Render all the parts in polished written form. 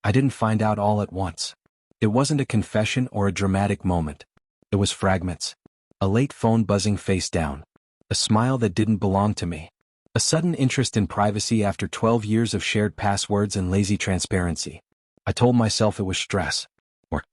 I didn't find out all at once. It wasn't a confession or a dramatic moment. It was fragments. A late phone buzzing face down. A smile that didn't belong to me. A sudden interest in privacy after 12 years of shared passwords and lazy transparency. I told myself it was stress. Or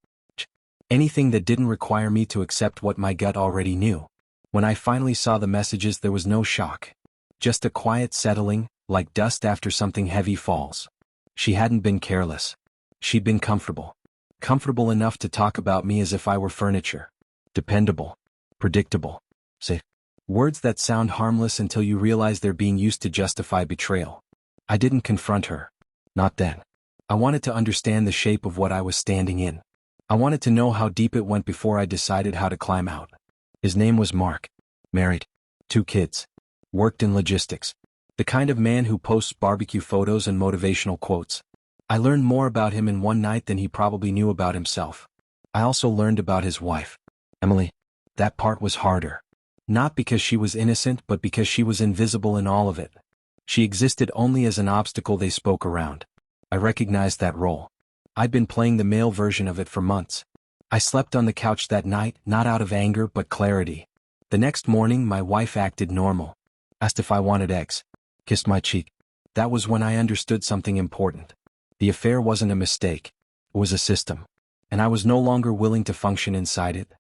anything that didn't require me to accept what my gut already knew. When I finally saw the messages, there was no shock. Just a quiet settling, like dust after something heavy falls. She hadn't been careless. She'd been comfortable. Comfortable enough to talk about me as if I were furniture. Dependable. Predictable. Safe. Words that sound harmless until you realize they're being used to justify betrayal. I didn't confront her. Not then. I wanted to understand the shape of what I was standing in. I wanted to know how deep it went before I decided how to climb out. His name was Mark. Married. 2 kids. Worked in logistics. The kind of man who posts barbecue photos and motivational quotes. I learned more about him in one night than he probably knew about himself. I also learned about his wife, Emily. That part was harder. Not because she was innocent, but because she was invisible in all of it. She existed only as an obstacle they spoke around. I recognized that role. I'd been playing the male version of it for months. I slept on the couch that night, not out of anger but clarity. The next morning my wife acted normal. Asked if I wanted eggs. Kissed my cheek. That was when I understood something important. The affair wasn't a mistake. It was a system. And I was no longer willing to function inside it.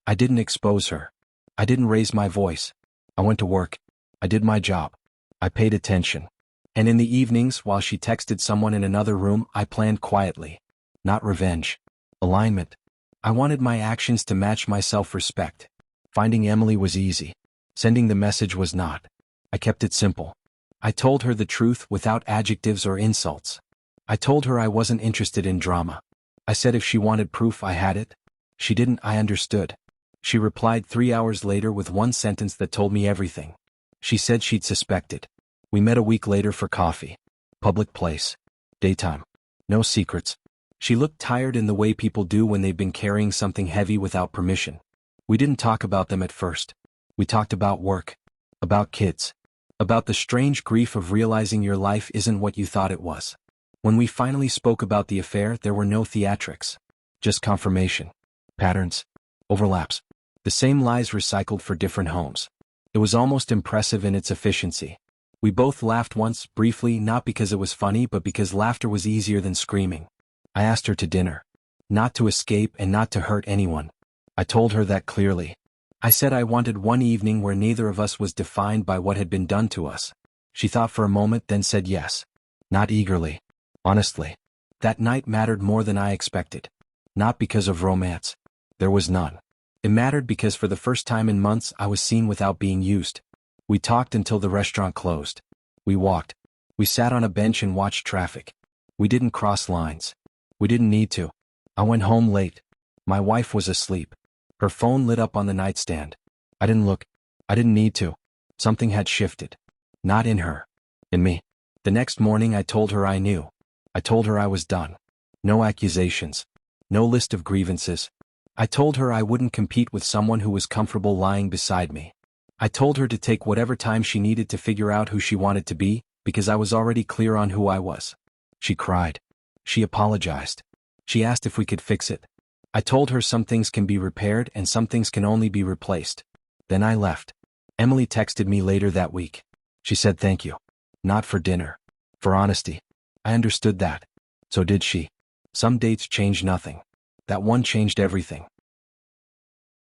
I didn't expose her. I didn't raise my voice. I went to work. I did my job. I paid attention. And in the evenings, while she texted someone in another room, I planned quietly. Not revenge. Alignment. I wanted my actions to match my self-respect. Finding Emily was easy. Sending the message was not. I kept it simple. I told her the truth without adjectives or insults. I told her I wasn't interested in drama. I said if she wanted proof, I had it. She didn't, I understood. She replied 3 hours later with one sentence that told me everything. She said she'd suspected. We met a week later for coffee. Public place. Daytime. No secrets. She looked tired in the way people do when they've been carrying something heavy without permission. We didn't talk about them at first. We talked about work. About kids. About the strange grief of realizing your life isn't what you thought it was. When we finally spoke about the affair, there were no theatrics. Just confirmation. Patterns. Overlaps. The same lies recycled for different homes. It was almost impressive in its efficiency. We both laughed once, briefly, not because it was funny but because laughter was easier than screaming. I asked her to dinner. Not to escape and not to hurt anyone. I told her that clearly. I said I wanted one evening where neither of us was defined by what had been done to us. She thought for a moment, then said yes. Not eagerly. Honestly. That night mattered more than I expected. Not because of romance. There was none. It mattered because for the first time in months I was seen without being used. We talked until the restaurant closed. We walked. We sat on a bench and watched traffic. We didn't cross lines. We didn't need to. I went home late. My wife was asleep. Her phone lit up on the nightstand. I didn't look. I didn't need to. Something had shifted. Not in her. In me. The next morning I told her I knew. I told her I was done. No accusations. No list of grievances. I told her I wouldn't compete with someone who was comfortable lying beside me. I told her to take whatever time she needed to figure out who she wanted to be, because I was already clear on who I was. She cried. She apologized. She asked if we could fix it. I told her some things can be repaired and some things can only be replaced. Then I left. Emily texted me later that week. She said thank you. Not for dinner. For honesty. I understood that. So did she. Some dates change nothing. That one changed everything.